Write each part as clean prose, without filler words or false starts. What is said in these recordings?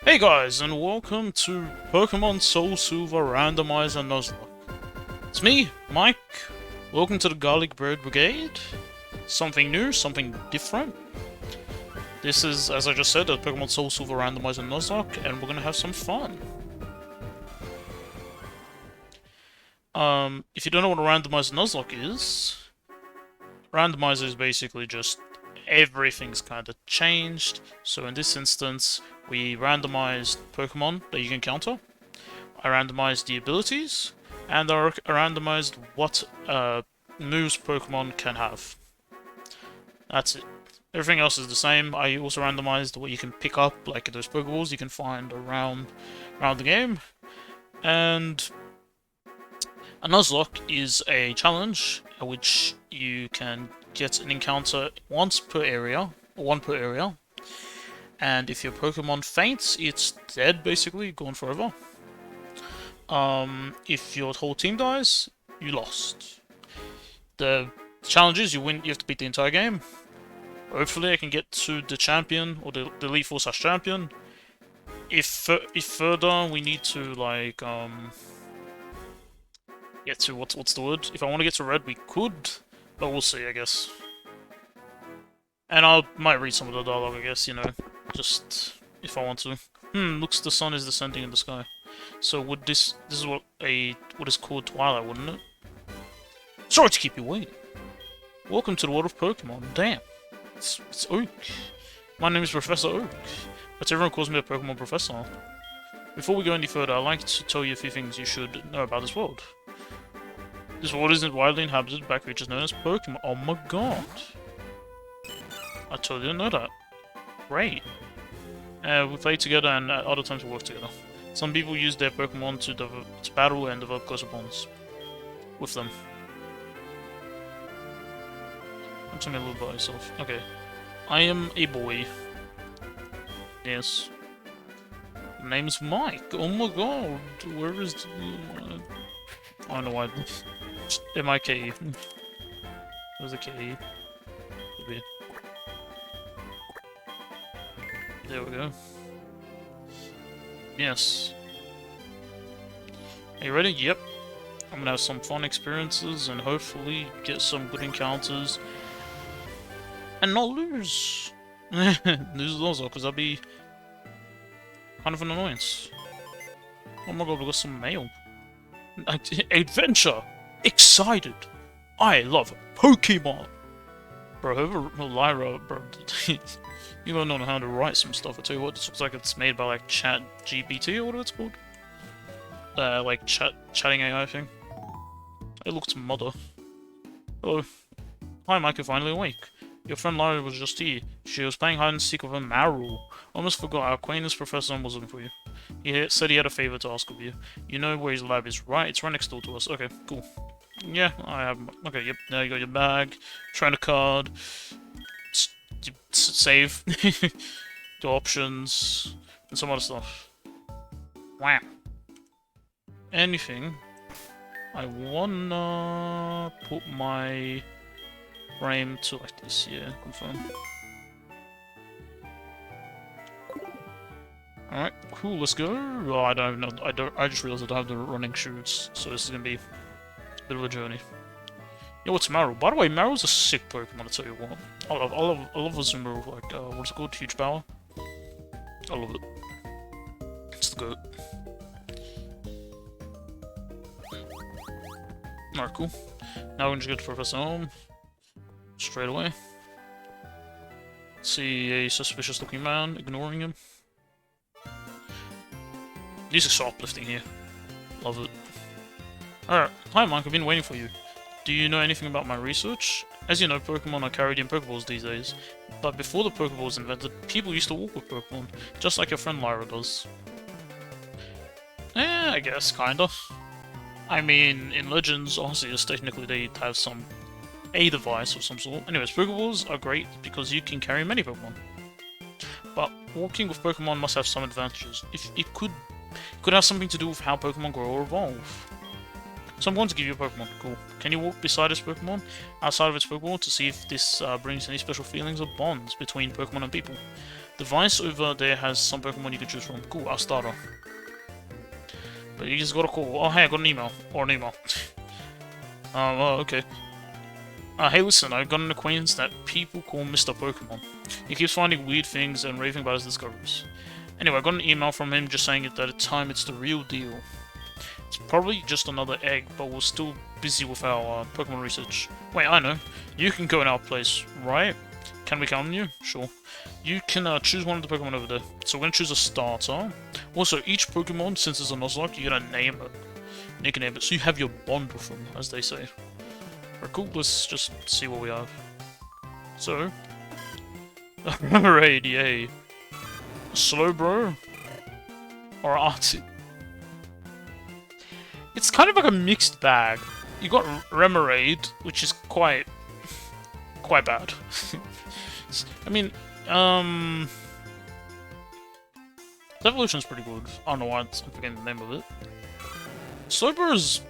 Hey guys, and welcome to Pokémon SoulSilver Randomizer Nuzlocke. It's me, Mike. Welcome to the Garlic Bread Brigade. Something new, something different. This is, as I just said, a Pokémon SoulSilver Randomizer Nuzlocke, and we're gonna have some fun. If you don't know what a Randomizer Nuzlocke is, Randomizer is basically just everything's kind of changed. So in this instance, we randomized Pokemon that you can counter. I randomized the abilities, and I randomized what moves Pokemon can have. That's it. Everything else is the same. I also randomized what you can pick up, like those Pokeballs you can find around the game. And a Nuzlocke is a challenge in which you can get an encounter once per area, or one per area. And if your Pokemon faints, it's dead, basically, gone forever. If your whole team dies, you lost. The challenge is you win. You have to beat the entire game. Hopefully, I can get to the champion or the Elite Four / champion. If further, we need to like get to what's the word? If I want to get to red, we could, but we'll see, I guess. And I might read some of the dialogue, I guess. You know, just if I want to. Looks the sun is descending in the sky. So would this is what is called Twilight, wouldn't it? Sorry to keep you waiting. Welcome to the world of Pokemon. Damn, it's Oak. My name is Professor Oak, but everyone calls me a Pokemon Professor. Before we go any further, I'd like to tell you a few things you should know about this world. This world isn't widely inhabited by creatures known as Pokemon. Oh my god. I totally didn't know that. Great. We play together and at other times we work together. Some people use their Pokemon to battle and develop closer bonds with them. Tell me a little about yourself. Okay. I am a boy. Yes. My name's Mike. Oh my god. Where is the... I don't know why. M-I-K-E. Where's the K-E? There we go. Yes. Are you ready? Yep. I'm gonna have some fun experiences and hopefully get some good encounters. And not lose! Lose those, because that'd be kind of an annoyance. Oh my god, we got some mail. Adventure! Excited! I love Pokemon! Bro, whoever Lyra, bro, you don't know how to write some stuff. I tell you what, this looks like it's made by like Chat GPT or whatever it's called. Like chatting AI thing. It looks mother. Hello. Hi, Mike, you're finally awake. Your friend Lyra was just here. She was playing hide and seek with a Marill. Almost forgot our acquaintance Professor was looking for you. He said he had a favor to ask of you. You know where his lab is, right? It's right next door to us. Okay, cool. Yeah, I have... Okay, yep, there you got your bag. Trainer card. Save. The options. And some other stuff. Wow. Anything. I wanna... put my... frame to like this, yeah, confirm. Alright, cool, let's go. Oh, I don't know, I just realized I don't have the running shoes, so this is gonna be a bit of a journey. Yo, what's Marill? By the way, Marill's a sick Pokemon, I'll tell you what. I love Azumarill, like, what's it called? Huge Power? I love it. It's the GOAT. Alright, cool. Now we can just get to Professor Home. Straight away. See a suspicious looking man, ignoring him. These are shoplifting here. Love it. Alright, hi Mike, I've been waiting for you. Do you know anything about my research? As you know, Pokemon are carried in Pokeballs these days. But before the Pokeball was invented, people used to walk with Pokemon, just like your friend Lyra does. I guess, kinda. I mean, in Legends, Arceus, technically they have a device of some sort. Anyways, Pokeballs are great because you can carry many Pokemon. But walking with Pokemon must have some advantages. It could have something to do with how Pokemon grow or evolve. So I'm going to give you a Pokemon. Cool. Can you walk beside this Pokemon, outside of its Pokeball, to see if this brings any special feelings or bonds between Pokemon and people? The device over there has some Pokemon you can choose from. Cool, I'll start off. But you just got a call. Oh, hey, I got an email. Or an email. Oh, okay. Hey, listen, I've got an acquaintance that people call Mr. Pokemon. He keeps finding weird things and raving about his discoveries. Anyway, I got an email from him just saying that at the time it's the real deal. It's probably just another egg, but we're still busy with our Pokemon research. Wait, I know. You can go in our place, right? Can we count on you? Sure. You can choose one of the Pokemon over there. So we're going to choose a starter. Also, each Pokemon, since it's a Nuzlocke, you're going to name it. Nickname it, so you have your bond with them, as they say. Alright, cool, let's just see what we have. So... Raid, yay. Slowbro? Or Arctic? It's kind of like a mixed bag. You got Remoraid, which is quite bad. I mean, the evolution's pretty good. I don't know why I'm forgetting the name of it. Slowbro is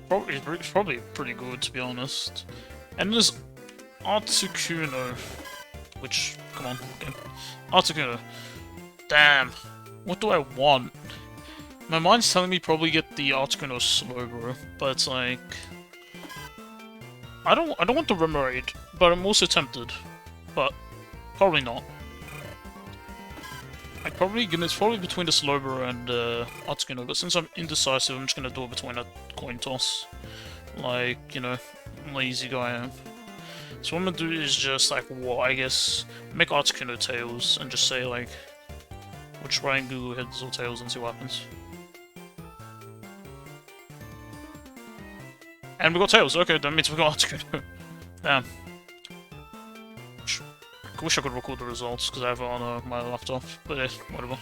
probably pretty good, to be honest. And there's Articuno, which, come on, okay. Articuno. Damn, what do I want? My mind's telling me probably get the Articuno Slowbro, but it's like... I don't want the Remoraid, but I'm also tempted. But probably not. It's probably between the Slowbro and Articuno, but since I'm indecisive, I'm just gonna do it between a coin toss. Like, you know, lazy guy I am. So what I'm gonna do is just like, I guess, make Articuno tails and just say like, we'll try and Google heads or tails and see what happens. And we got tails. Okay, that means we got Articuno. Damn. I wish I could record the results because I have it on my laptop, but whatever.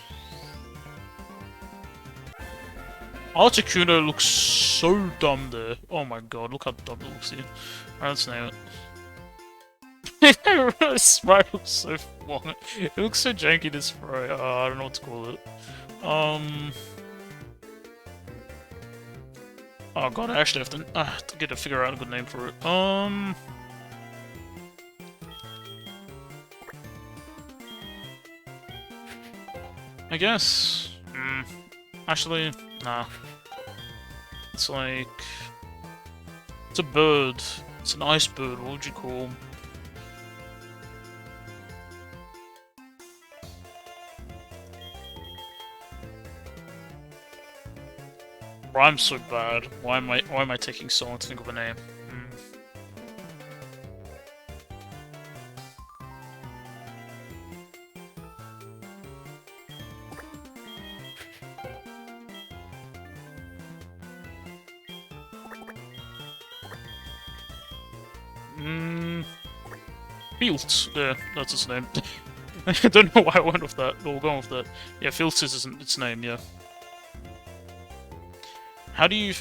Articuno looks so dumb there. Oh my god, look how dumb it looks here. Alright, let's name it. This sprite looks so long. It looks so janky, this sprite. I don't know what to call it. Oh god, I actually have to figure out a good name for it. I guess. Actually, nah. It's like... It's a bird. It's an ice bird. What would you call... Rhyme's so bad. Why am I taking so long to think of a name? Fields. Yeah, that's its name. I don't know why I went with that, but we're going with that. Yeah, Fields is its name, yeah. How do you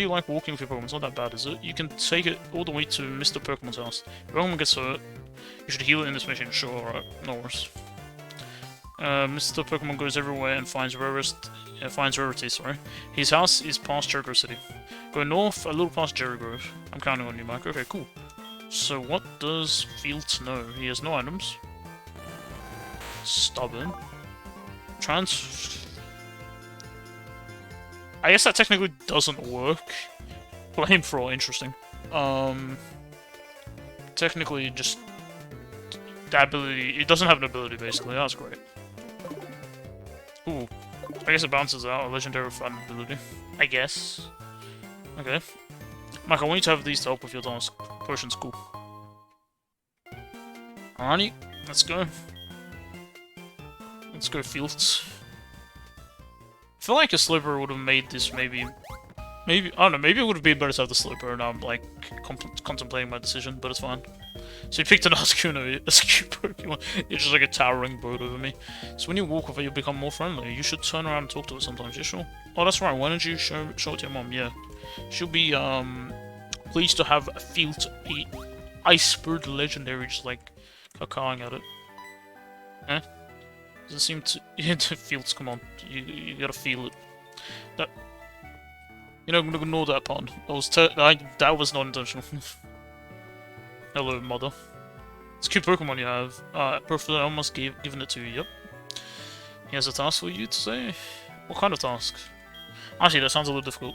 like walking with your Pokemon? It's not that bad, is it? You can take it all the way to Mr. Pokemon's house. If Pokemon gets hurt, you should heal it in this mission. Sure, alright, no worries. Mr. Pokemon goes everywhere and finds rarity, sorry. His house is past Cherry City. Go north, a little past Jerry Grove. I'm counting on you, Mike. Okay, cool. So what does Fields know? He has no items. Stubborn. I guess that technically doesn't work. Flamethrower, interesting. Technically just... The ability... It doesn't have an ability, basically. That's great. Ooh. I guess it bounces out a legendary fighting ability. I guess. Okay. Mike, I want you to have these to help with your task. Potion's cool. Alrighty, let's go. Let's go Fields. I feel like a Slowbro would have made this maybe, I don't know, maybe it would have been better to have the Slowbro, and I'm like contemplating my decision, but it's fine. So you picked an Articuno, a cute Pokemon. You're just like a towering bird over me. So when you walk with it, you'll become more friendly. You should turn around and talk to it sometimes, yeah, sure. Oh, that's right, why don't you show it to your mom, yeah. She'll be, pleased to have a Field, a Ice Bird Legendary, just like, cawing at it. Eh? Doesn't seem to... Fields, come on. You gotta feel it. You know, I'm gonna ignore that part. That was not intentional. Hello, mother. It's a cute Pokemon you have. Perfect, I almost given it to you, yep. He has a task for you to say? What kind of task? Actually, that sounds a little difficult.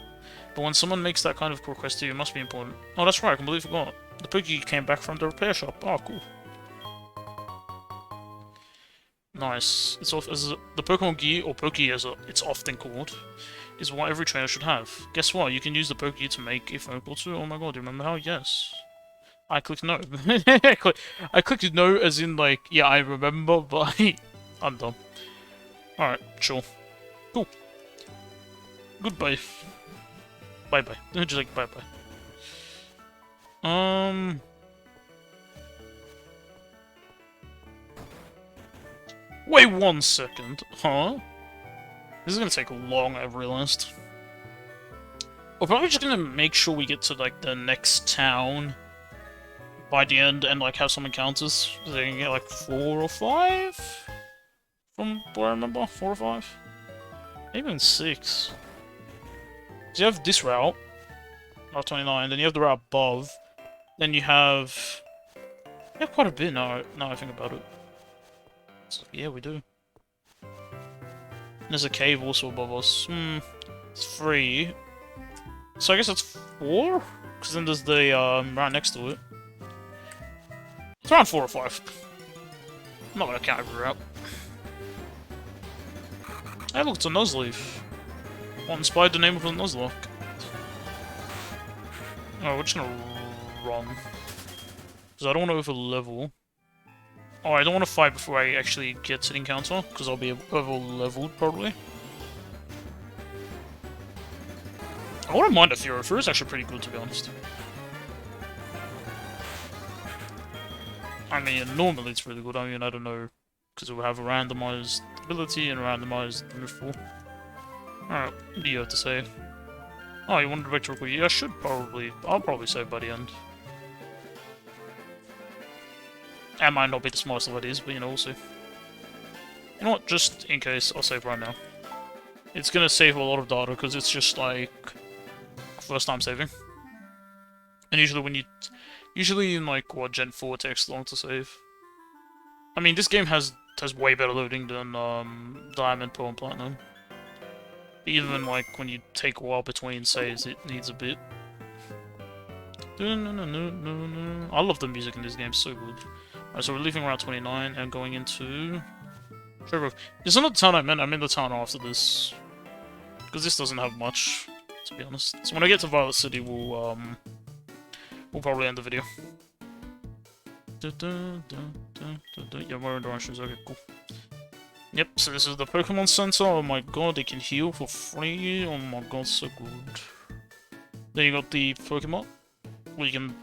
But when someone makes that kind of request to you, it must be important. Oh, that's right, I completely forgot. The Poké came back from the repair shop. Oh, cool. Nice. It's off as the Pokemon Gi, or Poké as it's often called, is what every trainer should have. Guess what? You can use the Poké to make a phone call too. Oh my god, do you remember how? Yes. I clicked no. I clicked no as in like, yeah, I remember, but I'm dumb. Alright, sure. Cool. Goodbye. Bye-bye. Just like, bye-bye. Wait 1 second. Huh? This is gonna take long, I've realized. We're probably just gonna make sure we get to, like, the next town by the end and, like, have some encounters. So they can get, like, 4 or 5? From what I remember? 4 or 5? Maybe even 6. So you have this route, Route 29, then you have the route above, then you have... You have quite a bit now I think about it. So, yeah, we do. There's a cave also above us. It's 3. So I guess that's 4? Because then there's the route next to it. It's around 4 or 5. I'm not gonna count every route. Hey look, it's a Nuzleaf. What inspired the name of the Nuzlocke? Oh, we're just gonna run. Because I don't want to over level. Oh, I don't want to fight before I actually get to the encounter, because I'll be over-leveled, probably. I wouldn't mind a Fury. Fury is actually pretty good, to be honest. I mean, normally it's really good. I mean, I don't know, because it will have a randomized ability and a randomized neutral. Alright, what do you have to say? Oh, you wanted to vector recall? Yeah, I'll probably save by the end. That might not be the smartest of ideas, but you know, we'll see. You know what, just in case, I'll save right now. It's gonna save a lot of data, because it's just like... first time saving. And usually in like, what, Gen 4 it takes long to save. I mean, this game has way better loading than Diamond, Pearl, and Platinum. Even like, when you take a while between saves, it needs a bit. I love the music in this game, so good. Alright, so we're leaving Route 29 and going into... Sure, it's not the town I meant the town after this. Because this doesn't have much, to be honest. So when I get to Violet City, we'll probably end the video. Yeah, we're in the shoes, okay, cool. Yep, so this is the Pokemon Center. Oh my god, they can heal for free. Oh my god, so good. Then you got the Pokemon, where you can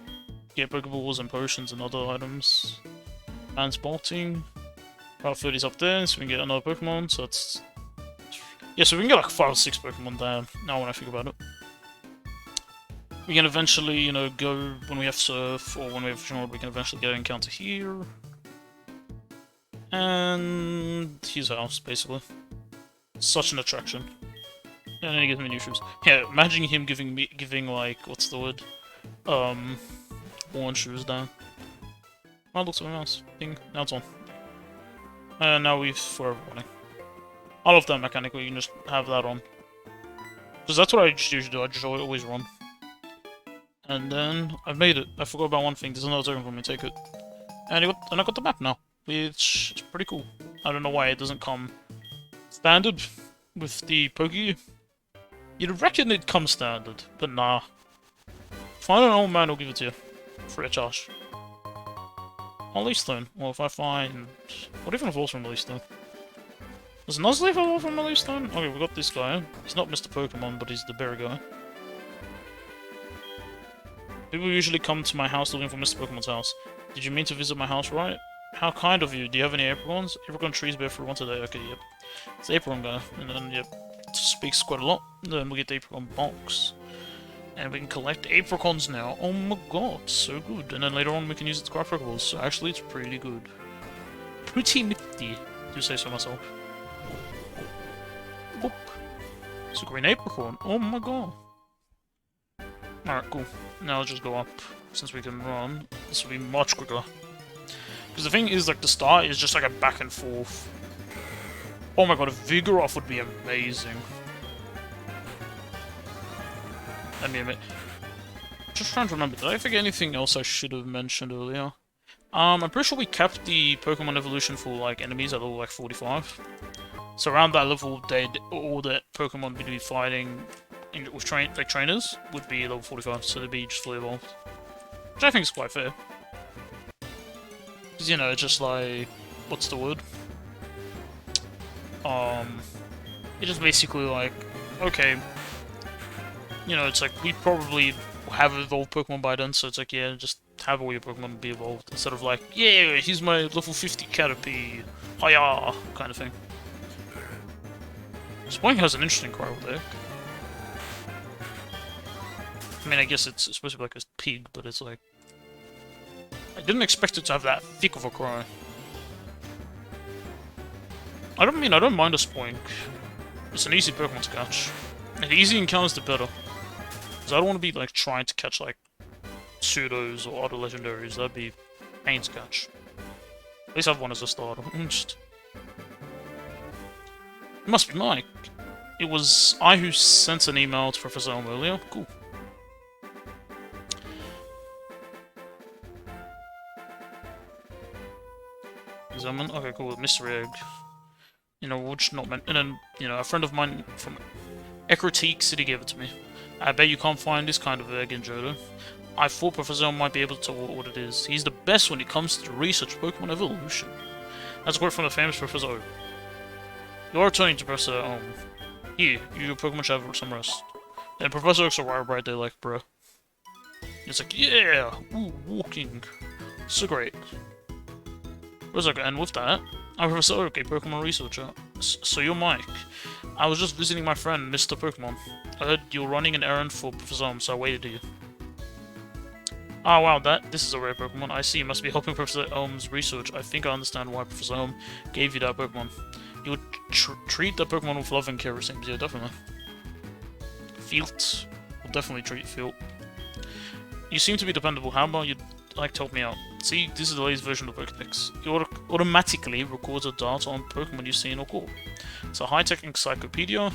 get Pokeballs and potions and other items. And spotting. Route 30's up there, so we can get another Pokemon, so that's... Yeah, so we can get like 5 or 6 Pokemon there, now when I think about it. We can eventually, you know, go when we have Surf, or when we have Shard, we can eventually get an encounter here. And his house, basically. Such an attraction. And then he gives me new shoes. Yeah, imagine him giving like, what's the word? Orange shoes down. Oh, it looks so nice. Ding. Now it's on. And now we've forever running. I love that mechanic where you can just have that on. Because that's what I just usually do, I just always run. And then, I've made it. I forgot about one thing, there's another token for me, take it. And I got the map now, which is pretty cool. I don't know why it doesn't come standard with the Poké. You'd reckon it comes standard, but nah. Find an old man, I'll give it to you. Free of charge. Holy Stone. Well, if I find... What even evolves from Holy Stone? Does Nuzleaf evolve from Holy Stone? Okay, we got this guy. He's not Mr. Pokemon, but he's the berry guy. People usually come to my house looking for Mr. Pokemon's house. Did you mean to visit my house, right? How kind of you. Do you have any apricons? Apricon trees bear fruit once a day. Okay, yep. It's the apricon guy. And then, yep, speaks quite a lot. Then we get the apricon box. And we can collect apricons now. Oh my god, so good. And then later on we can use it to craft Pokeballs. So actually it's pretty good. Pretty nifty, to say so myself. Boop. It's a green apricon. Oh my god. Alright, cool. Now I'll just go up. Since we can run, this will be much quicker. Because the thing is, like, the start is just like a back and forth. Oh my god, a Vigoroth would be amazing. Let me admit. Just trying to remember, did I forget anything else I should have mentioned earlier? I'm pretty sure we kept the Pokemon evolution for, like, enemies at level, like, 45. So around that level, all the Pokemon we'd be fighting with trainers would be level 45, so they'd be just fully evolved. Which I think is quite fair. Because, you know, just like... what's the word? It's just basically like, okay, you know, it's like, we probably have evolved Pokemon by then, so it's like, yeah, just have all your Pokemon be evolved, instead of like, yeah, here's my level 50 Caterpie, hiya, kind of thing. Spoink has an interesting cry over there. I mean, I guess it's supposed to be like a pig, but it's like... I didn't expect it to have that thick of a cry. I don't mind a Spoink. It's an easy Pokemon to catch. And the easy encounters, the better. Because I don't want to be, like, trying to catch, like, pseudos or other legendaries. That'd be pain to catch. At least I have one as a starter. Just... It must be Mike. It was I who sent an email to Professor Elm earlier. Cool. Examine. Okay, cool. Mystery egg. You know, which not meant. And then, you know, a friend of mine from Ekrotique City gave it to me. I bet you can't find this kind of egg in Johto. I thought Professor Elm might be able to tell what it is. He's the best when it comes to research Pokemon evolution. That's a quote from the famous Professor O. You're returning to Professor Elm. Here, your Pokemon should have some rest. And Professor Oak's a right there, like, bruh. It's like, yeah! Ooh, walking. So great. And with that, I'm Professor Oak, a Pokemon researcher. So you're Mike. I was just visiting my friend, Mr. Pokemon. I heard you were running an errand for Professor Elm, so I waited to you. Ah, wow, this is a rare Pokemon. I see, you must be helping Professor Elm's research. I think I understand why Professor Elm gave you that Pokemon. You would treat that Pokemon with love and care, it seems. Yeah, definitely. Fielt. Will definitely treat Fielt. You seem to be dependable. How about you like to help me out? See, this is the latest version of Pokédex. It automatically records a data on Pokemon you've seen or caught. It's a high-tech encyclopedia.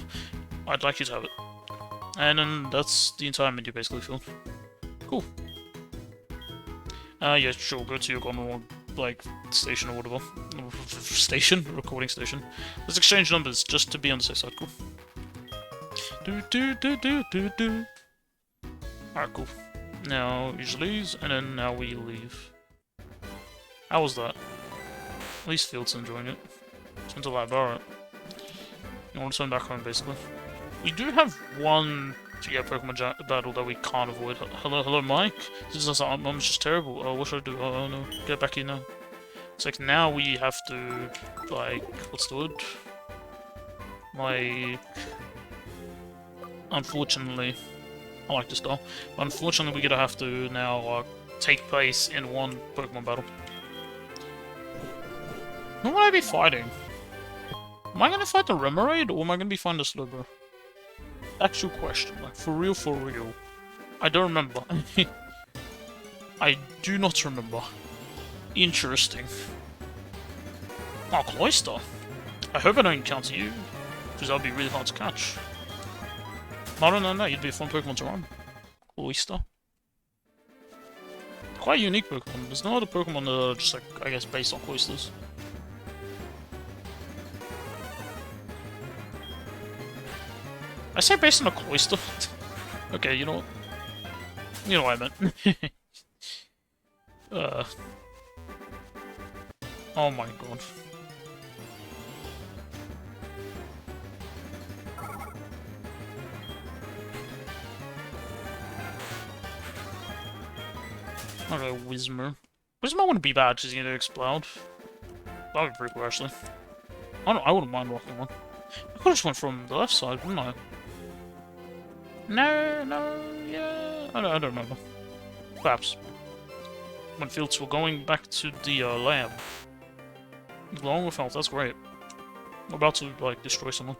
I'd like you to have it. And then that's the entire menu, basically, Phil. Cool. Yeah, sure, go to your Gonorrhea, like, station or whatever. Station? Recording station. Let's exchange numbers, just to be on the safe side. Cool. Alright, cool. Now, usually, and then now we leave. How was that? At least Field's enjoying it. It's into lab, alright. You want to turn back home, basically. We do have one Pokemon battle that we can't avoid. Hello, Mike? This is our mom's just terrible. Oh, what should I do? Oh, no. Get back here now. It's like, now we have to, like, what's the word? Like, unfortunately, I like this doll, but unfortunately we're gonna have to now take place in one Pokemon battle. Who would I be fighting? Am I gonna fight the Remoraid, or am I gonna be fighting the Slowbro? Actual question, like, for real, for real. I don't remember. I do not remember. Interesting. Oh, Cloyster. I hope I don't encounter you, because that would be really hard to catch. No, you'd be a fun Pokemon to run. Cloyster. Quite a unique Pokemon. There's no other Pokemon that are just, like, I guess, based on Cloysters. I say based on a Cloyster? Okay, you know what? You know what I meant. Oh my god. Okay, Whismur. Whismur wouldn't be bad, she's gonna explode. That would be pretty cool, actually. I wouldn't mind rocking one. I could've just went from the left side, wouldn't I? No, yeah... I don't remember. Perhaps. When Fields were going back to the lab. Along with health, that's great. We're about to, like, destroy someone.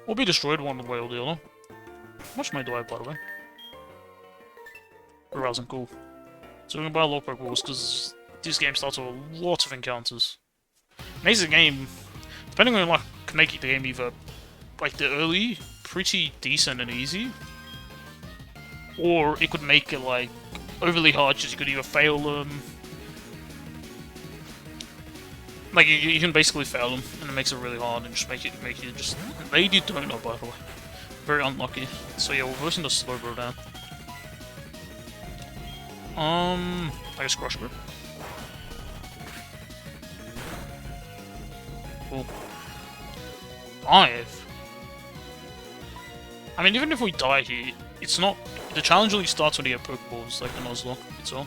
Or be destroyed one way or the other. How much money do I have, by the way? wasn't cool. So we're gonna buy a lot of Pokeballs because this game starts with a lot of encounters. Makes the game, depending on like, can make the game either like the early pretty decent and easy, or it could make it like overly hard because you could either fail them. Like you can basically fail them, and it makes it really hard, and just make you just. Lady don't know, by the way. Very unlucky. So yeah, we're versing the Slowbro down. I guess Crush Grip. Cool. 5. I mean, even if we die here, it's not. The challenge only starts when you get Pokeballs, like the Nuzlocke itself.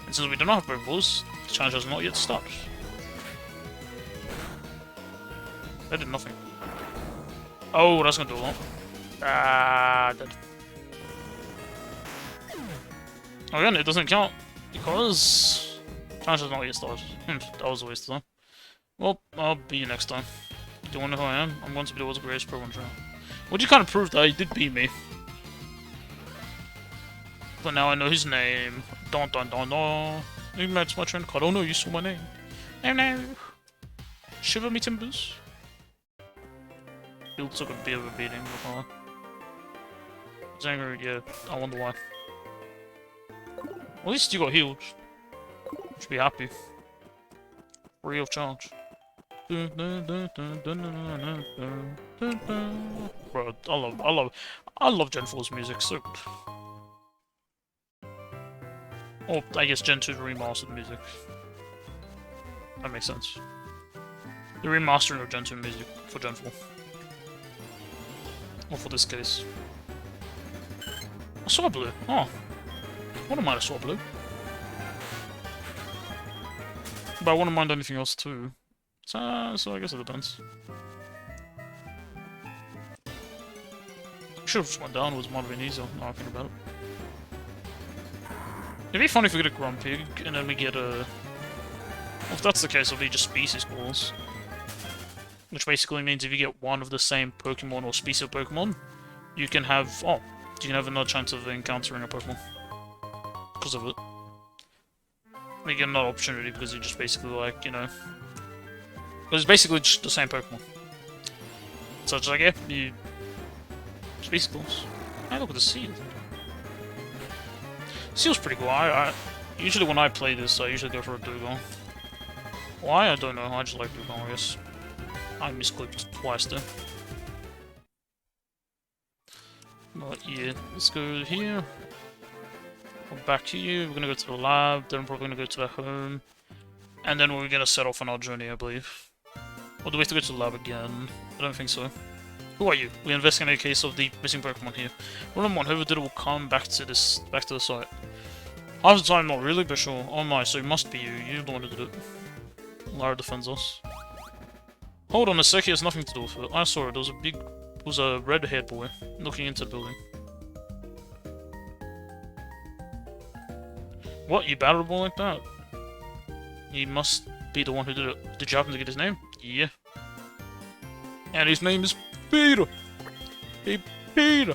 And since we do not have Pokeballs, the challenge has not yet started. That did nothing. Oh, that's gonna do a lot. Ah, dead. Again, it doesn't count because challenge has not yet started. That was a waste of time. Well, I'll be you next time. Do you wonder who I am? I'm going to be the world's greatest Pokemon trainer. Well, you kind of proved that he did beat me. But now I know his name. Dun dun dun dun. You met my trainer. I don't know, you saw my name. No. Shiver me timbers. He took a bit of a beating before. He's angry, yeah. I wonder why. At least you got healed. Should be happy. Free of charge. Bro, I love Gen 4's music, so good. Or, I guess Gen 2's remastered music. That makes sense. The remastering of Gen 2 music for Gen 4. Or for this case. A Swablu. Oh. I wouldn't mind a Swablu. But I wouldn't mind anything else too. So I guess it depends. Should've just went downwards, might have been easier, now I think about it. It'd be funny if we get a Grumpig, and then we get a... Well, if that's the case, it'll be just species calls. Which basically means if you get one of the same Pokemon or species of Pokemon, you can have... Oh, you can have another chance of encountering a Pokemon. Because of it. You get another opportunity because you just basically like, you know... Because it's basically just the same Pokemon. So it's like, yeah, you... Species calls. Hey, look at the seal. Seal's pretty cool. Usually when I play this, I usually go for a Dugong. Why? I don't know. I just like Dugong, I guess. I misclicked twice there. But yeah, let's go here. We're back here. We're gonna go to the lab. Then we're probably gonna go to the home. And then we're gonna set off on our journey, I believe. Or do we have to go to the lab again? I don't think so. Who are you? We investigate a case of the missing Pokemon here. Run one, whoever did it will come back to the site. Half the time, not really, but sure. Oh my, so it must be you. You're the one who did it. Lara defends us. Hold on a sec, he has nothing to do with it. I saw it. There was a red-haired boy looking into the building. What? You battled a boy like that? He must be the one who did it. Did you happen to get his name? Yeah. And his name is Peter! Hey, Peter!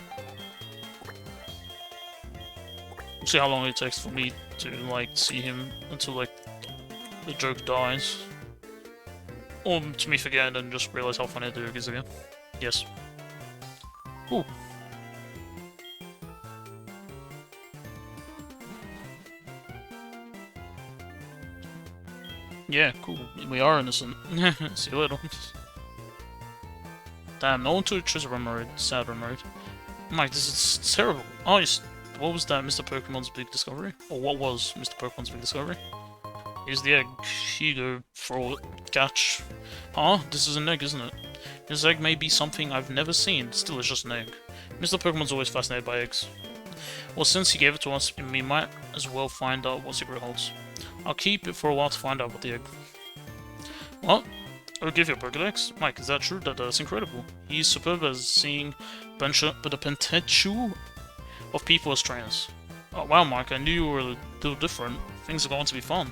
We'll see how long it takes for me to, like, see him until, like, the joke dies. Or to me forget and then just realize how funny the joke is again. Yes. Ooh. Yeah, cool. We are innocent. See you later. Damn, no one took Treasure Mode. Sad Mode. Mike, this is terrible. Oh, what was that Mr. Pokemon's big discovery? Or what was Mr. Pokemon's big discovery? Here's the egg. Here you go for catch. Huh? This is an egg, isn't it? This egg may be something I've never seen. Still, it's just an egg. Mr. Pokemon's always fascinated by eggs. Well, since he gave it to us, we might as well find out what secret holds. I'll keep it for a while to find out about the egg. What? I'll give you a Pokédex? Mike, is that true? That's incredible. He's superb as seeing but the potential of people as trainers. Oh wow, Mike, I knew you were a little different. Things are going to be fun.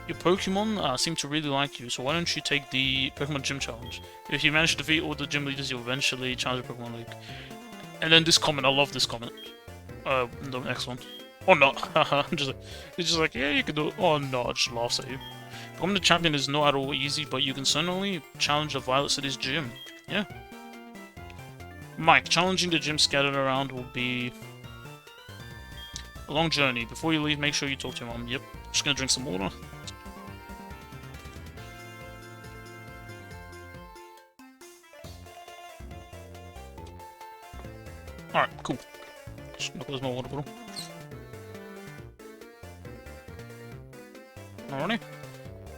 Your Pokemon seem to really like you, so why don't you take the Pokemon Gym Challenge? If you manage to defeat all the gym leaders, you'll eventually challenge the Pokemon League. And then this comment, I love this comment. the next one. Or not. Haha. It's just like, yeah, you can do it. Oh no, it just laughs at you. Becoming the champion is not at all easy, but you can certainly challenge the Violet City's gym. Yeah. Mike, challenging the gym scattered around will be a long journey. Before you leave, make sure you talk to your mom. Yep. Just gonna drink some water. Alright, cool. Just gonna close my water bottle. Alrighty.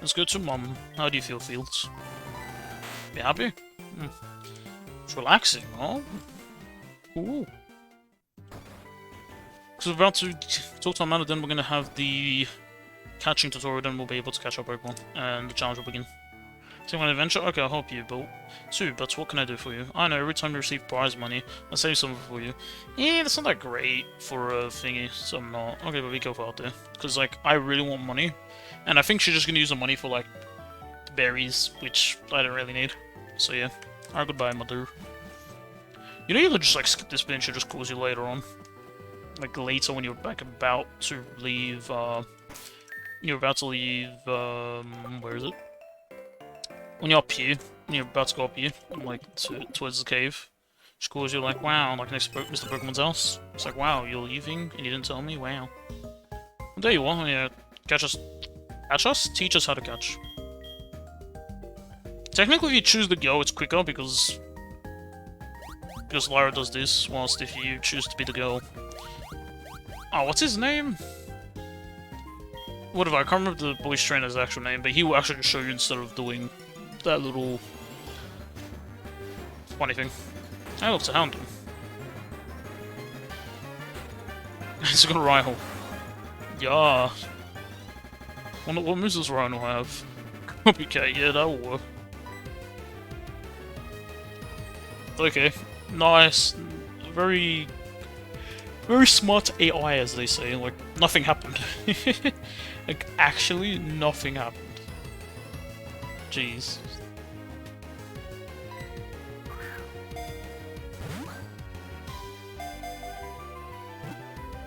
Let's go to mom. How do you feel, Fields? You happy? It's relaxing, huh? Ooh. Because we're about to talk to Amanda, then we're gonna have the catching tutorial, then we'll be able to catch up Pokemon, and the challenge will begin. Take an adventure? Okay, I'll help you, but what can I do for you? I know, every time you receive prize money, I'll save something for you. Yeah, that's not that great for a thingy, so I'm not. Okay, but be careful out there. Because, like, I really want money, and I think she's just gonna use the money for, like, berries, which I don't really need. So yeah. Alright, goodbye, mother. You know you could just, like, skip this bit and she'll just calls you later on. Like, later when you're back about to leave, you're about to leave, where is it? When you're up here, when you're about to go up here, like, towards the cave, she calls you like, wow, like next to Mr. Pokemon's house. It's like, wow, you're leaving and you didn't tell me? Wow. Well, there you are, yeah. Catch us? Teach us how to catch. Technically, if you choose the girl, it's quicker because Lyra does this, whilst if you choose to be the girl... Oh, what's his name? Whatever, I can't remember the boy's trainer's actual name, but he will actually show you instead of doing that little funny thing. Hey, look, it's a Houndoom. It's got a Rhyhorn. Yeah. What moves does Rhyhorn have? Okay, yeah, that will work. Okay, nice. Very smart AI, as they say. Like, nothing happened. Like, actually, nothing happened. Jeez.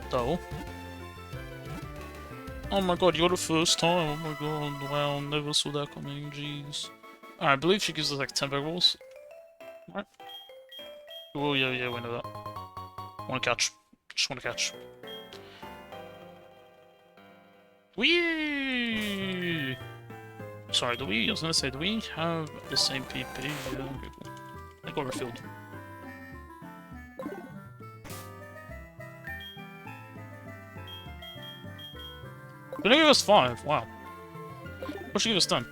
Though. Oh my god, you're the first time. Oh my god, wow, never saw that coming, jeez. Alright, I believe she gives us like 10 Pokeballs. Alright. Oh, yeah, we know that. Wanna catch. Just wanna catch. Whee! Sorry, I was gonna say, do we have the same PP? Yeah, okay, cool. I got refilled. Did they give us 5? Wow. What should give us 10?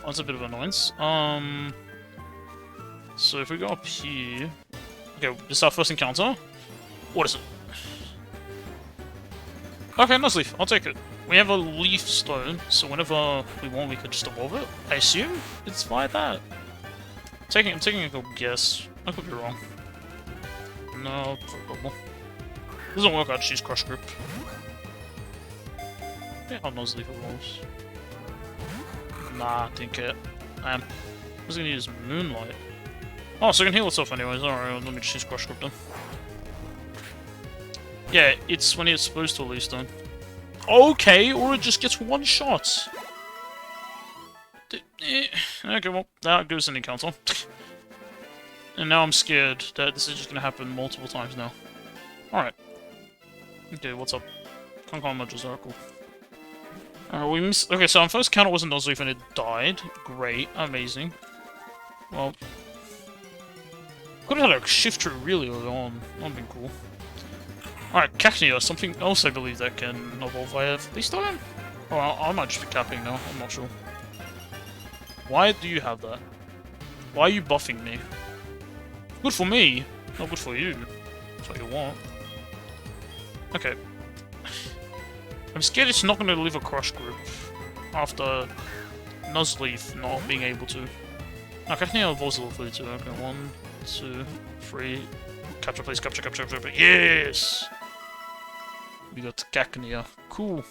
Oh, that's a bit of annoyance. So if we go up here... Okay, this is our first encounter. What is it? Okay, Nuzleaf, I'll take it. We have a leaf stone, so whenever we want, we could just evolve it. I assume it's by that. I'm taking a good guess. I could be wrong. No, probably. Doesn't work out, she's Crush Grip. Yeah, how Nuzleaf evolves. Nah, didn't care. I was gonna use Moonlight. Oh, so it can heal itself anyways. Alright, let me just use Crush Grip then. Yeah, it's when it's supposed to at least then. Okay, or it just gets one shot. Okay, well, that goes in the encounter. And now I'm scared that this is just gonna happen multiple times now. Alright. Okay, what's up? Can't call much are cool. Alright, we missed. Okay, so our first counter was a Nuzleaf and it died. Great, amazing. Well, could have had a shift through really early on. That would've been cool. Alright, Cacnea, something else I believe that can evolve via this time? Oh, I might just be capping now, I'm not sure. Why do you have that? Why are you buffing me? Good for me, not good for you. That's what you want. Okay. I'm scared it's not going to leave a Crush Grip after Nuzleaf not being able to. No, Cacnea evolves a level 32. Okay, 1, 2, 3. Capture, please, capture. Yes! We got Cacnea. Cool.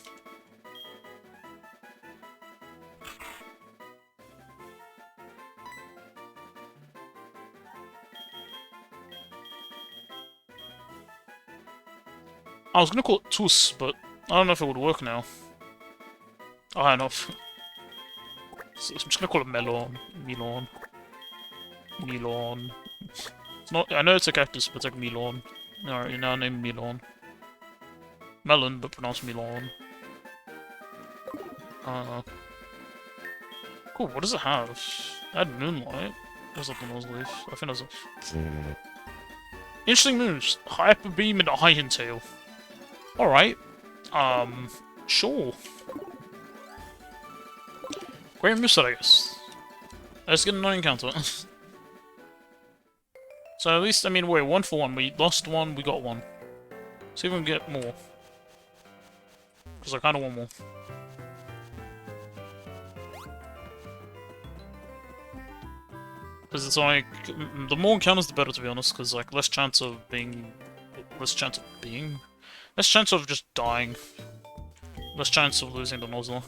I was gonna call it Tus, but I don't know if it would work now. I don't know. So I'm just gonna call it Melon. Melon. Melon. It's not. I know it's a cactus, but it's like Melon. Alright, you're now named Melon. Melon, but pronounced Melon. Cool, what does it have? Add Moonlight? What's up the nose leaf? I think that's a... Interesting moves. Hyper Beam and Iron Tail. Alright. Sure. Great moveset, I guess. Let's get another encounter. So at least, I mean, we're 1 for 1. We lost 1, we got 1. See if we can get more. Because I kind of want more. Because it's like, the more encounters the better, to be honest, because like, less chance of being... Less chance of just dying. Less chance of losing the Nuzlocke.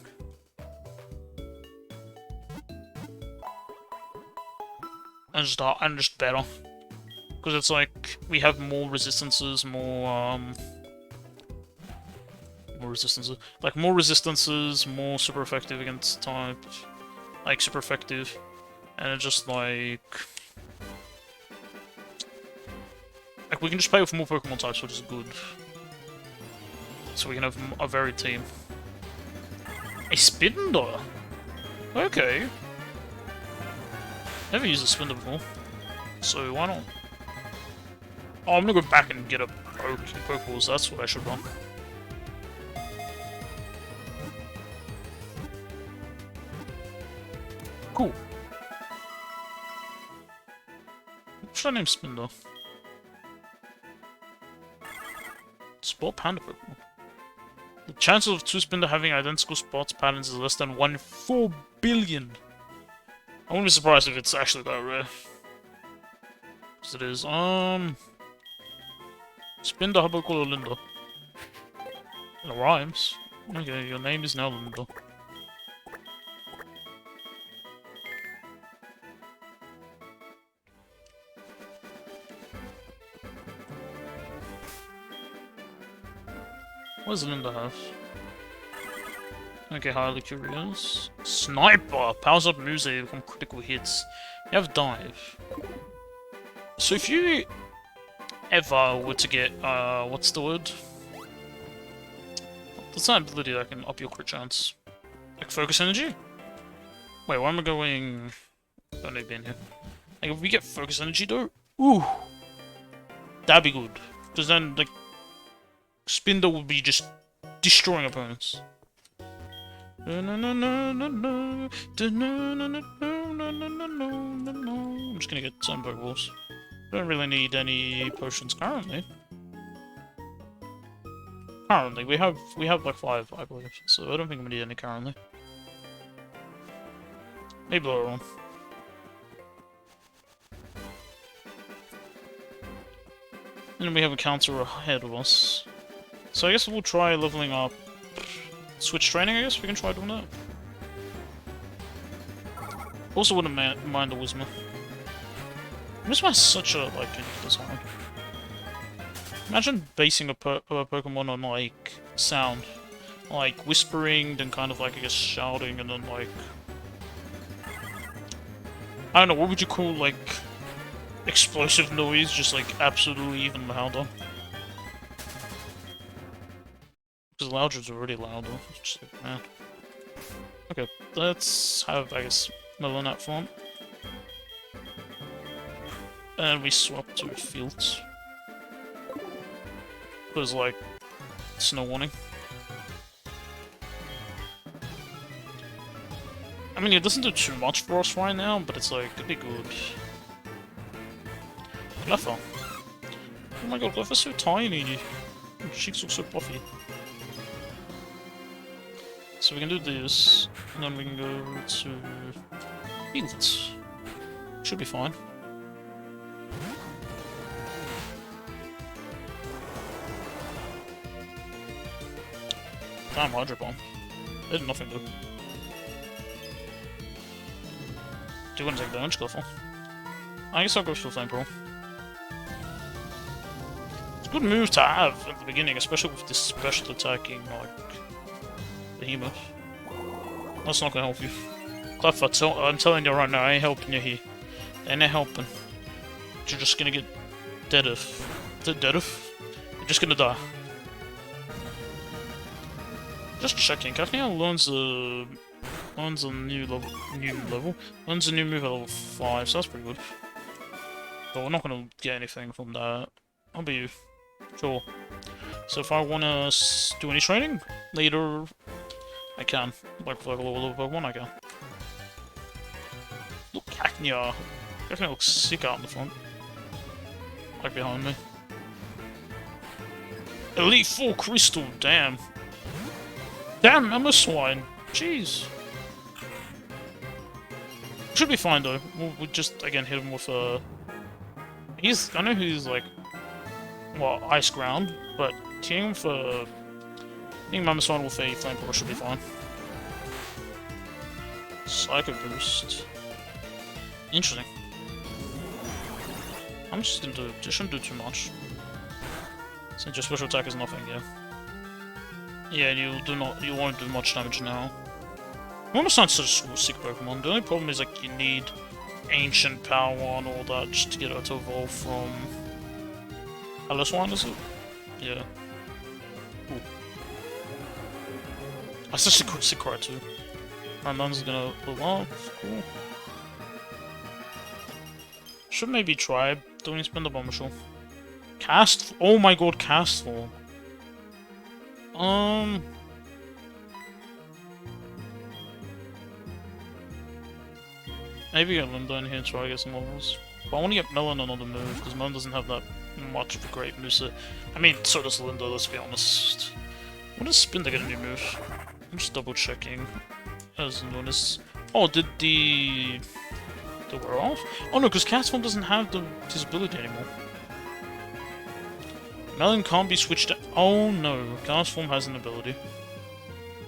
And just better. Because it's like, we have more resistances, more resistances. Like, more resistances, more super effective against type. Like, super effective. And it's just like... Like, we can just play with more Pokemon types, which is good. So we can have a varied team. A Spinda? Okay. Never used a Spinda before. So why not? Oh, I'm gonna go back and get a Pokeballs, that's what I should run. Cool. What should I name Spinda? Spot Panda Pokemon. The chance of 2 Spinda having identical spots patterns is less than 1 in 4 billion. I wouldn't be surprised if it's actually that rare. Because it is. Spinda, how about call her Linda? It rhymes. Okay, your name is now Linda. What does Linda have? Okay, highly curious. Sniper! Powers up moves that become critical hits. You have Dive. So if you ever were to get, what's the word? That's an ability that can up your crit chance. Like Focus Energy? Wait, why am I going... Don't need to be in here. Like, if we get Focus Energy though, ooh! That'd be good. Because then, like, Spinda would be just destroying opponents. I'm just gonna get some Pokeballs. Don't really need any potions currently. Currently, we have like 5, I believe, so I don't think we need any currently. Maybe later on. And then we have a counter ahead of us. So I guess we'll try leveling up Switch Training, I guess we can try doing that. Also wouldn't mind the Whismur. Whismur has such a, like, design. Imagine basing a Pokemon on, like, sound. Like, whispering, then kind of, like, I guess, shouting, and then, like... I don't know, what would you call, like, explosive noise, just, like, absolutely even louder? Because Loudred's already louder, it's just like, man. Okay, let's have, I guess, Melon form. And we swap to Fields. Because, like, snow warning. I mean, it doesn't do too much for us right now, but it's like, it'd be good. Cleffa. Oh my god, Cleffa's so tiny. Her cheeks look so puffy. So we can do this, and then we can go to Fields. Should be fine. Damn, Hydro Bomb. They did nothing though. Do you want to take damage, Cleffa? I guess I'll go for Flame Pearl. good move to have at the beginning, especially with this special attacking, like, behemoth. That's not gonna help you. Cleffa, I'm telling you right now, I ain't helping you here. They ain't helping. You're just gonna get dead if. Dead if? You're just gonna die. Just checking, Cactus learns a new level. Learns a new move at level 5, so that's pretty good. But we're not gonna get anything from that. I'll be you. Sure. So if I wanna do any training later, I can. Like a level Pokemon, I can. Look, Cactus. Cactus looks sick out in the front. Like behind me. Elite 4 Crystal, damn. Damn, I'm a swine. Jeez. Should be fine though. We'll just again hit him with a. I know he's like, well, ice ground, but hitting him with a. Hitting Mammoth with a flamethrower should be fine. Psycho boost. Interesting. I'm just gonna do. Just shouldn't do too much. Since your special attack is nothing, yeah. Yeah, you won't do much damage now. Almost not such a sick Pokemon. The only problem is like you need ancient power and all that just to get her to evolve from One, is it? Yeah. Cool. That's such a sick cry too. My mom's gonna pull up. Cool. Should maybe try doing spin the Bombshell. Cast. Oh my god, cast form. Maybe get Linda in here and try to get some levels. But I want to get Melon on the move, because Melon doesn't have that much of a great moveset. I mean, so does Linda, let's be honest. When does Spin to get a new move? I'm just double checking. As noticed. Oh, did the wear off? Oh no, because Cast Form doesn't have his ability anymore. Melon can't be switched to. Oh no, Cast Form has an ability.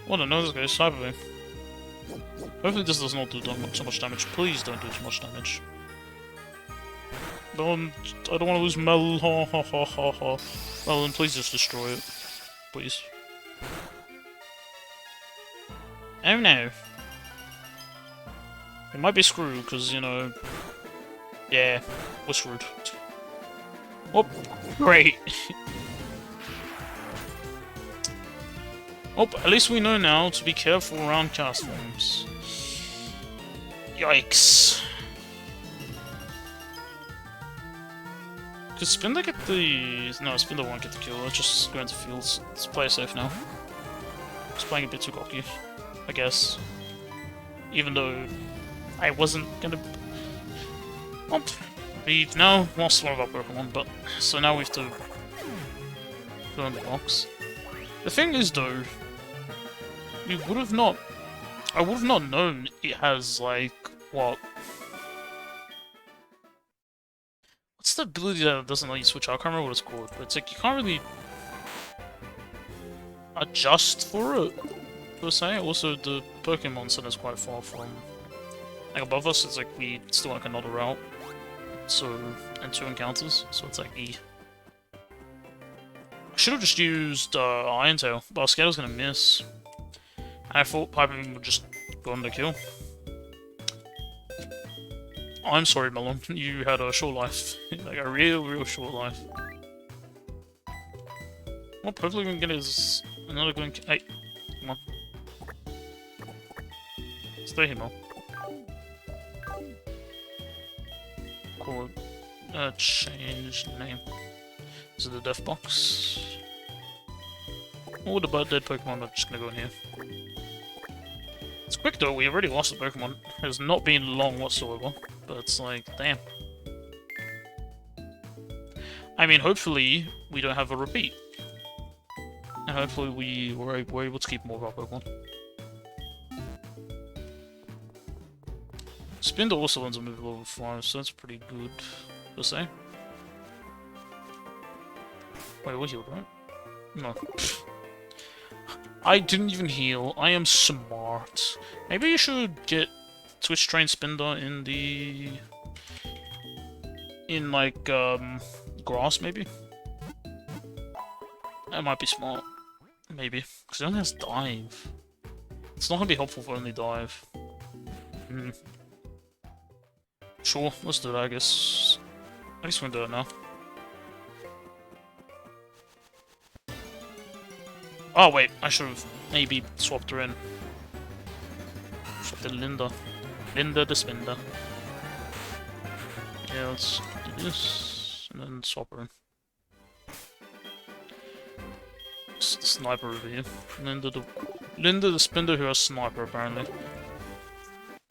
Oh no, this guy's Cyber Beam. Hopefully this does not do so much damage. Please don't do too much damage. Melon, I don't want to lose Melon. Ha ha ha ha ha. Melon, please just destroy it. Please. Oh no. It might be screwed, because, you know... Yeah, we're screwed. Oh, great. Oh, at least we know now to be careful around cast forms. Yikes. Could Spinda get the... No, Spinda won't get the kill, let's just go into fields. Let's play safe now. Just playing a bit too cocky, I guess. Even though I wasn't gonna... Well, we've now lost one of our Pokemon, but... So now we have to... Go in the box. The thing is, though... We would have not... I would have not known it has, like... What? What's the ability that doesn't let you switch out? I can't remember what it's called, but it's like you can't really... adjust for it, per se. Also, the Pokemon Center is quite far from... Like, above us, it's like we still like another route. So, and 2 encounters, so it's like E. I should have just used Iron Tail, but I was scared I was gonna miss. And I thought Piper would just go on the kill. I'm sorry, Melon. You had a short life. Like a real short life. Well, hopefully we can get his another good. Hey, come on. Stay here, Mel. Cool. Change name. Is it the Death Box? Or the dead Pokemon? I'm just gonna go in here. It's quick though. We already lost the Pokemon. It has not been long whatsoever. But it's like, damn. I mean, hopefully we don't have a repeat. And hopefully we were able to keep more of our Pokemon. Spinda also learns a move level 5, so that's pretty good, per se. Wait, we healed, right? No. I didn't even heal. I am smart. Maybe you should get Twitch Train Spinda in the... in, like, grass, maybe? It might be smart. Maybe. Because it only has dive. It's not going to be helpful for only dive. Hmm. Sure, let's do that, I guess. I guess we can do it now. Oh, wait, I should have maybe swapped her in. Swapped in Linda. Linda the Spinda. Yeah, let's do this, and then swap her in. It's the sniper over here. Linda the Spinda who has sniper, apparently.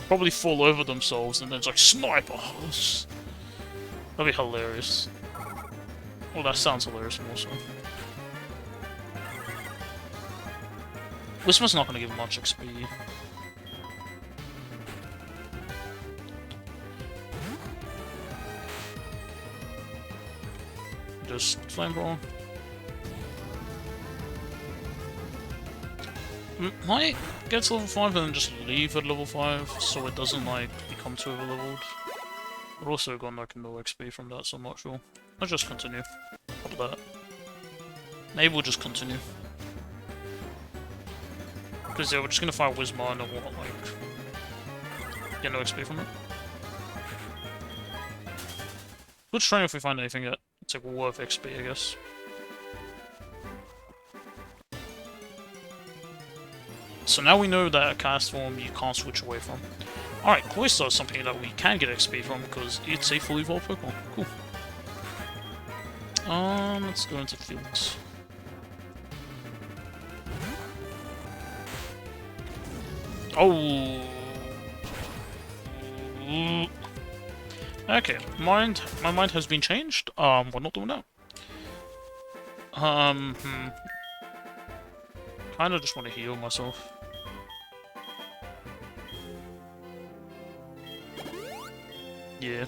Probably fall over themselves, and then it's like, sniper! That'd be hilarious. Well, that sounds hilarious more so. This one's not going to give much XP. Just flamethrower. Might get to level 5 and then just leave at level 5 so it doesn't like become too overleveled. But also got like no XP from that, so I'm not sure. I'll just continue. How about that? Maybe we'll just continue. Because yeah, we're just gonna fight Wizma and then we'll like get no XP from it. Good try if we find anything that it's like worth XP, I guess. So now we know that a cast form you can't switch away from. Alright, Cloyster is something that we can get XP from because it's a fully evolved Pokemon. Cool. Let's go into fields. Oh. Okay, my mind has been changed. We're not doing that. Kinda just want to heal myself. Yeah.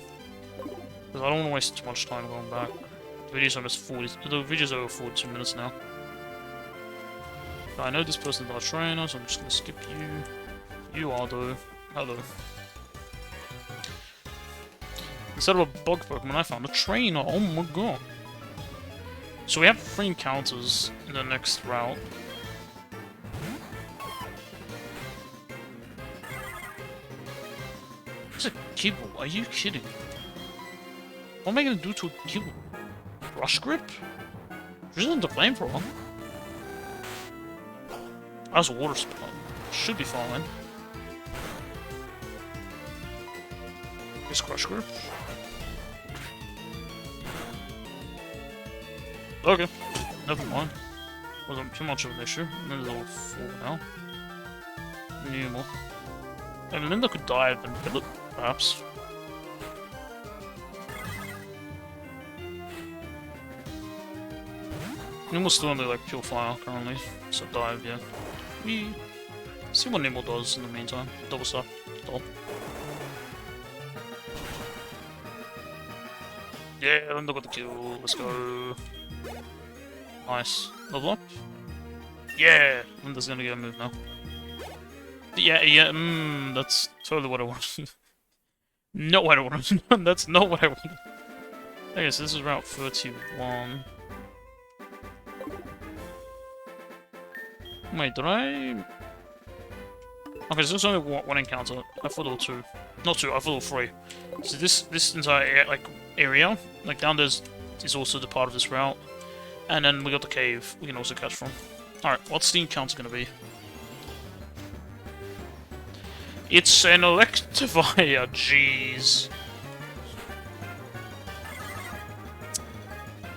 Because I don't want to waste too much time going back. The video's almost 40. The video's over 42 minutes now. But I know this person's not a trainer, so I'm just gonna skip you. You are though. Hello. Instead of a bug Pokemon, I found a trainer. Oh my god. So we have 3 encounters in the next route. It's a kibble. Are you kidding? What am I gonna do to a kibble? Brush grip? Just isn't the flamethrower. That's a water spell. Should be fine. Just crush grip. Okay, never mind. Wasn't too much of an issue. Maybe level 4 now. Numal. And Linda could dive and kill it, perhaps. Numal's still only like pure fire currently, so dive, yeah. We see what Numal does in the meantime. Double stop. Stop. Yeah, Linda got the kill. Let's go. Nice. Level up? Yeah! Linda's gonna get a move now. Yeah, that's totally what I wanted. Not what I wanted. That's not what I wanted. Okay, so this is Route 31. Wait, did I... Okay, so there's only one encounter. I thought there were 2. Not 2, I thought there were 3. So this entire area, like down there, is also the part of this route. And then we got the cave we can also catch from. Alright, what's the encounter gonna be? It's an Electivire, jeez.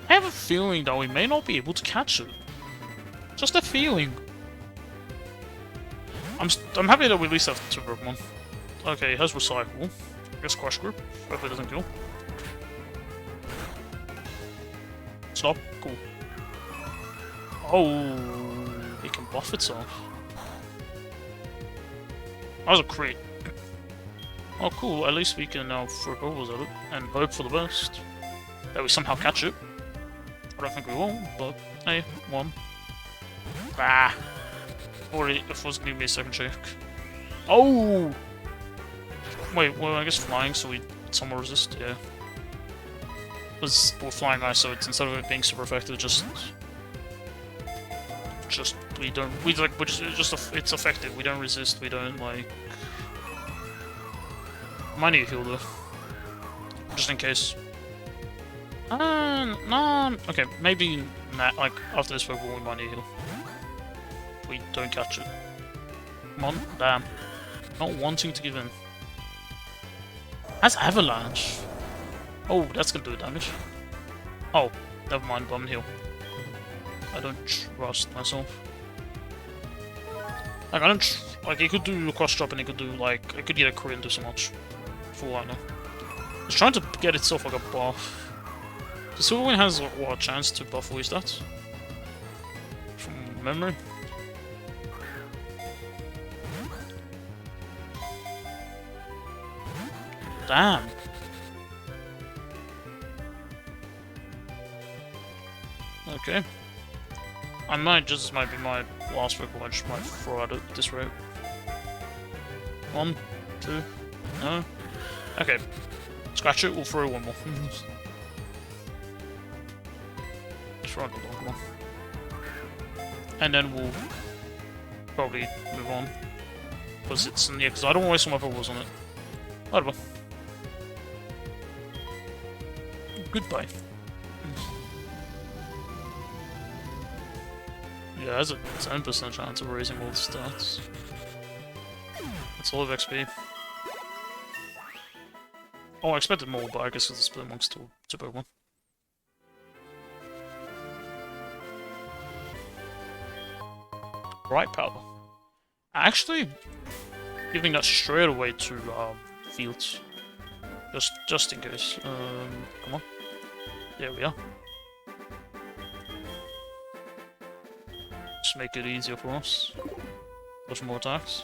I have a feeling that we may not be able to catch it. Just a feeling. I'm happy that we at least have 2 Pokemon. Okay, it has Recycle. I guess Crush Group. Hopefully it doesn't kill. Stop. Cool. Oh, it can buff itself. That was a crit. Oh cool, at least we can now throw bubbles at it and hope for the best. That we somehow catch it. I don't think we will, but hey, 1. Ah! Or it was gonna give me a second check. Oh! Wait, well I guess flying, so we somewhat resist, yeah. Because we're flying ice, so it's, instead of it being super effective, just just we don't it's effective. We don't resist. We don't like. Might need a heal though, just in case. No. Okay, maybe like after this Pokeball we might need a heal. If we don't catch it. Come on, damn. Not wanting to give in. That's Avalanche. Oh, that's gonna do damage. Oh, never mind, Bomb Heal. I don't trust myself. Like, I don't like, he could do a cross drop and he could do, like, I could get a crit and do so much. For all I know. It's trying to get itself, like, a buff. The Silverwing has, like, what, a chance to buff all his stats? From memory? Damn. Okay. I might just might be my last Pokemon, I just might throw out at this rate. 1, 2, no. Okay. Scratch it, we'll throw one more. Throw another one. And then we'll probably move on. Because it's in the because I don't want to waste all my Pokeballs on it. Whatever. Goodbye. Yeah, it has a 10% chance of raising all the stats. That's a lot of XP. Oh, I expected more, but I guess it's split amongst two Pokemon. Right power. Actually, giving that straight away to Fields. Just in case. Come on. There we are. Just make it easier for us. Push more attacks.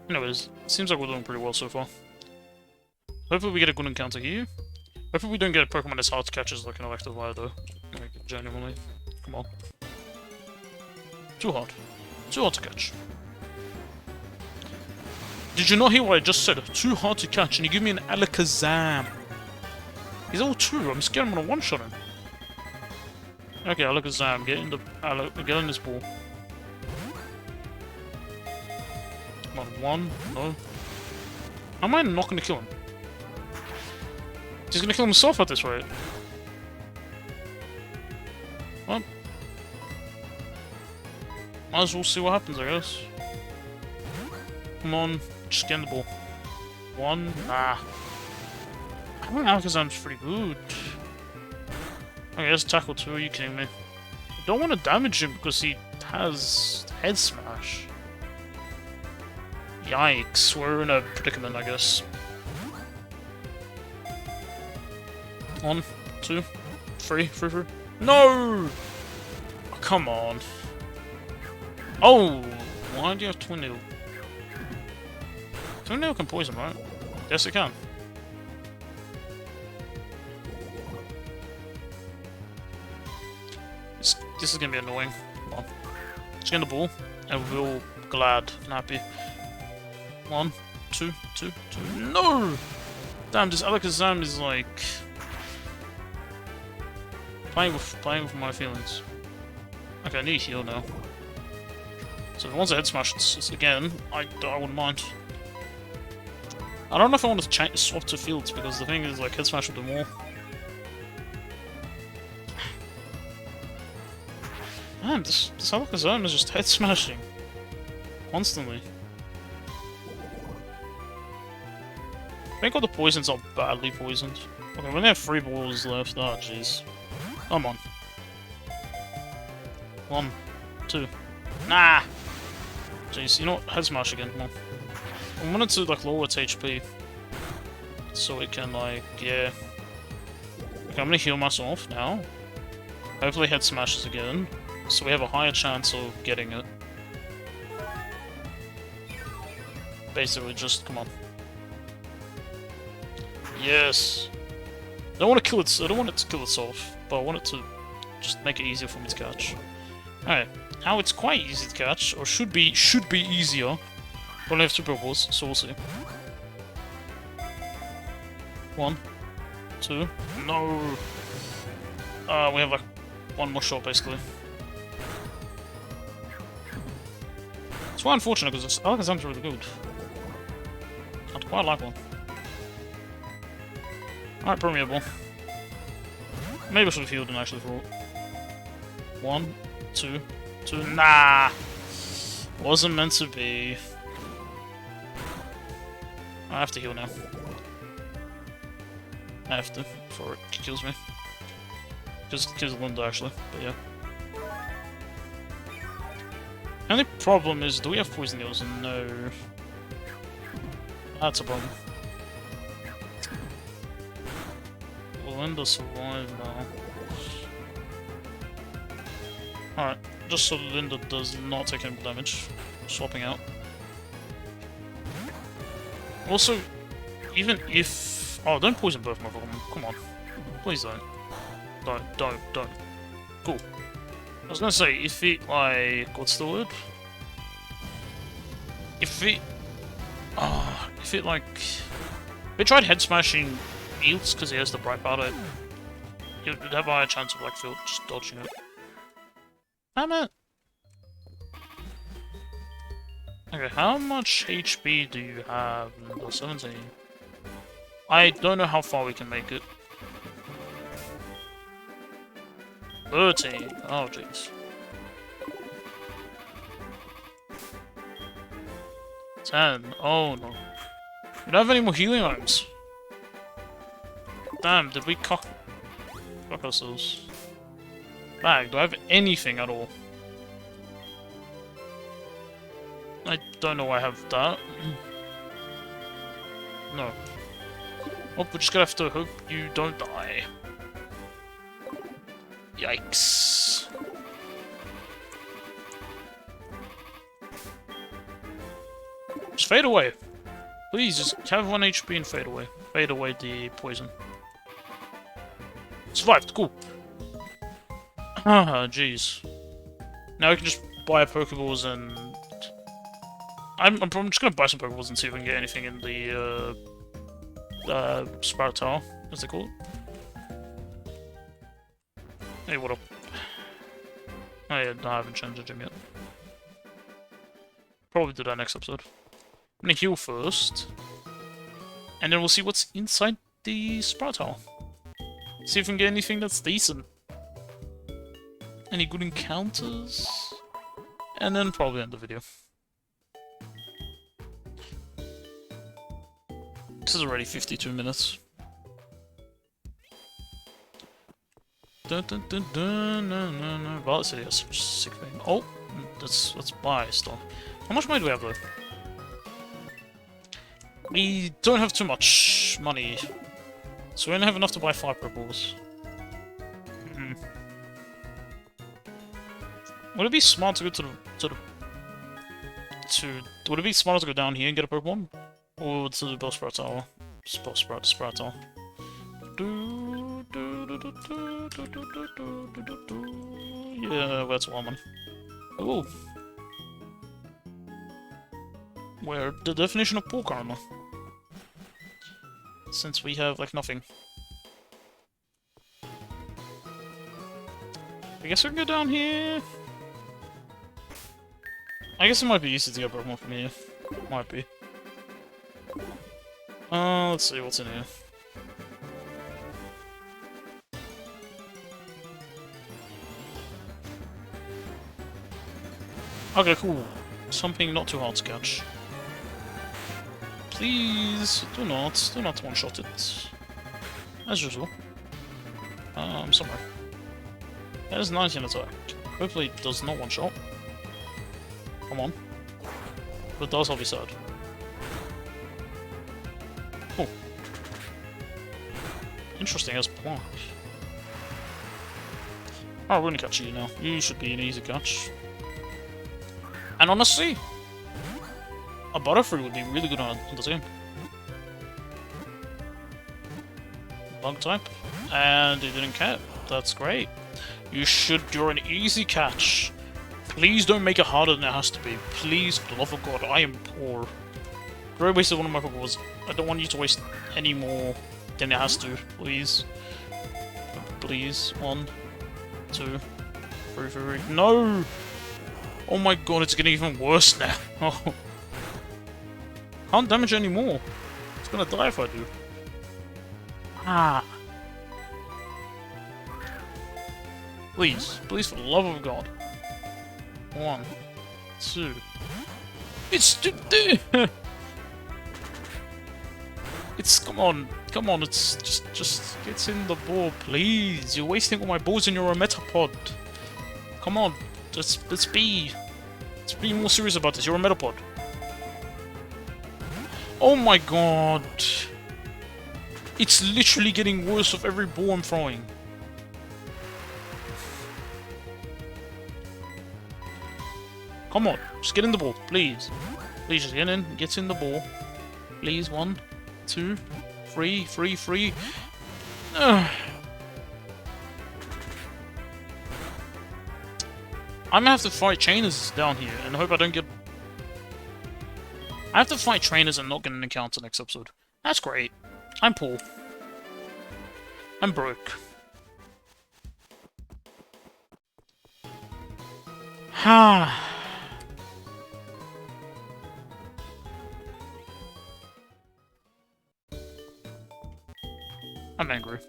Anyways, it seems like we're doing pretty well so far. Hopefully we get a good encounter here. Hopefully we don't get a Pokemon that's hard to catch as like an Electivire though. Like, genuinely. Come on. Too hard. Too hard to catch. Did you not hear what I just said? Too hard to catch, and you give me an Alakazam. He's all 2, I'm scared I'm gonna one-shot him. Okay, Alakazam, get in this ball. Come on, 1, no. How am I not gonna kill him? He's gonna kill himself at this rate. Well, might as well see what happens, I guess. Come on, just get in the ball. 1, nah. I think Alakazam's pretty good. Okay, let's tackle 2, are you kidding me? I don't want to damage him because he has Head Smash. Yikes, we're in a predicament, I guess. 1, 2, 3. No! Oh, come on. Oh! Why do you have Twin Needle? Twin Needle can poison, right? Yes, it can. This is gonna be annoying. Come on. Just get in the ball, and we're all glad and happy. 1, 2. No! Damn, this Alakazam is like playing with my feelings. Okay, I need a heal now. So if it wants a Head Smash, it's again, I wouldn't mind. I don't know if I want to swap to Fields because the thing is, like, Head Smash will do more. Man, this Alakazam is just head smashing. Constantly. I think all the poisons are badly poisoned. Okay, we only have 3 balls left. Oh, jeez. Come on. 1, 2. Nah! Jeez, you know what? Head smash again, come on. I wanted to, like, lower its HP. So it can, like, yeah. Okay, I'm gonna heal myself now. Hopefully head smashes again. So we have a higher chance of getting it. Basically, just come on. Yes. I don't want to kill it. I don't want it to kill itself, but I want it to just make it easier for me to catch. Alright, now it's quite easy to catch, or should be easier. We only have 2 Pokeballs, so we'll see. 1, 2. No. We have like one more shot, basically. It's quite unfortunate, because Alakazam's really good. I'd quite like one. Alright, Premier Ball. Maybe I should have healed him, actually, for 1, 2, 2. Nah! Wasn't meant to be. I have to heal now. I have to, before it kills me. Just kills Linda, actually, but yeah. Only problem is, do we have poison heals? No. That's a problem. Will Linda survive now? Alright, just so Linda does not take any damage. Swapping out. Also, even if... Oh, don't poison both my Pokemon. Come on. Please don't. Don't. Cool. I was gonna say, if it, like... What's the word? If it... if it, like... If it tried head smashing Eels because he has the bright powder, it would have a higher chance of, like, just dodging it. Damn it! Okay, how much HP do you have? 17. I don't know how far we can make it. 13. Oh, jeez. 10. Oh, no. We don't have any more healing items. Damn, did we cock ourselves? Bag, do I have anything at all? I don't know I have that. No. Oh, we're just gonna have to hope you don't die. Yikes. Just fade away. Please, just have 1 HP and fade away. Fade away the poison. Survived, cool. Ah, jeez. Now we can just buy Pokeballs and... I'm just gonna buy some Pokeballs and see if we can get anything in the, Sprout Tower, as they call it. Hey, what up? Oh yeah, no, I haven't changed the gym yet. Probably do that next episode. I'm gonna heal first. And then we'll see what's inside the Sprout Tower. See if we can get anything that's decent. Any good encounters? And then probably end the video. This is already 52 minutes. Violet City has such sick thing. Oh, let's buy stuff. How much money do we have though? We don't have too much money, so we only have enough to buy 5 Pokeballs. Would it be smart to go would it be smarter to go down here and get a Pokemon? Or to the Bellsprout Tower? Sprout Tower. Yeah, that's one man. Oh. Where the definition of poor karma? Since we have like nothing. I guess we can go down here. I guess it might be easy to get Pokemon from here. Might be. Let's see what's in here. Okay, cool. Something not too hard to catch. Please, do not one-shot it. As usual. I'm somewhere. That is 19 attack. Hopefully it does not one-shot. Come on. If it does, I'll be sad. Oh. Interesting as block. Oh, we're gonna catch you now. You should be an easy catch. And honestly, a Butterfree would be really good on the team. Bug type. And it didn't catch. That's great. You're an easy catch. Please don't make it harder than it has to be. Please, for the love of God, I am poor. I already wasted one of my Pokeballs. I don't want you to waste any more than it has to. Please. Please. 1, 2, 3, 3. No! Oh my god, it's getting even worse now. Oh. Can't damage anymore. It's gonna die if I do. Ah. Please, please, for the love of God. 1, 2. It's it's come on, it's just get in the ball, please. You're wasting all my balls in your Metapod. Come on, let's be more serious about this. You're a Metapod. Oh my god. It's literally getting worse with every ball I'm throwing. Come on, just get in the ball, please. Please just get in the ball. Please, 1, 2, 3, 3, 3. I'm gonna have to fight trainers down here, and I hope I don't get... I have to fight trainers and not get an encounter next episode. That's great. I'm poor. I'm broke. Ha. I'm angry.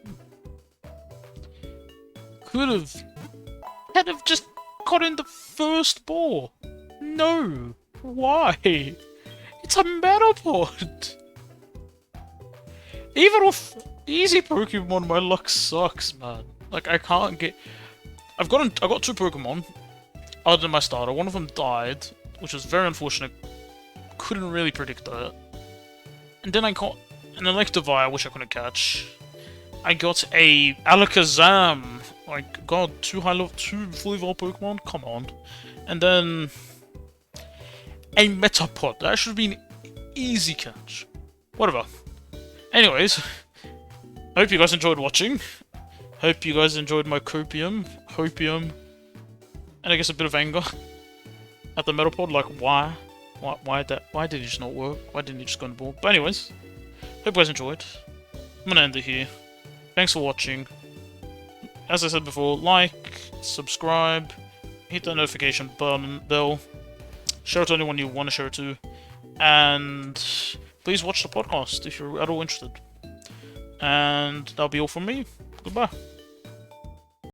Had have just gotten the first ball. No. Why? It's a Metapod. Even with easy Pokemon, my luck sucks, man. Like, I can't get... I got 2 Pokemon, other than my starter. One of them died, which was very unfortunate. Couldn't really predict that. And then I got an Electivire, which I couldn't catch. I got a Alakazam. Like, god, 2 fully evolved Pokemon? Come on. And then... a Metapod. That should be an easy catch. Whatever. Anyways, I hope you guys enjoyed watching. Hope you guys enjoyed my hopium, and I guess a bit of anger at the Metapod. Like, why? Why did it just not work? Why didn't it just go on the board? But anyways, hope you guys enjoyed. I'm gonna end it here. Thanks for watching. As I said before, like, subscribe, hit that notification bell, share it to anyone you want to share it to, and please watch the podcast if you're at all interested. And that'll be all from me. Goodbye.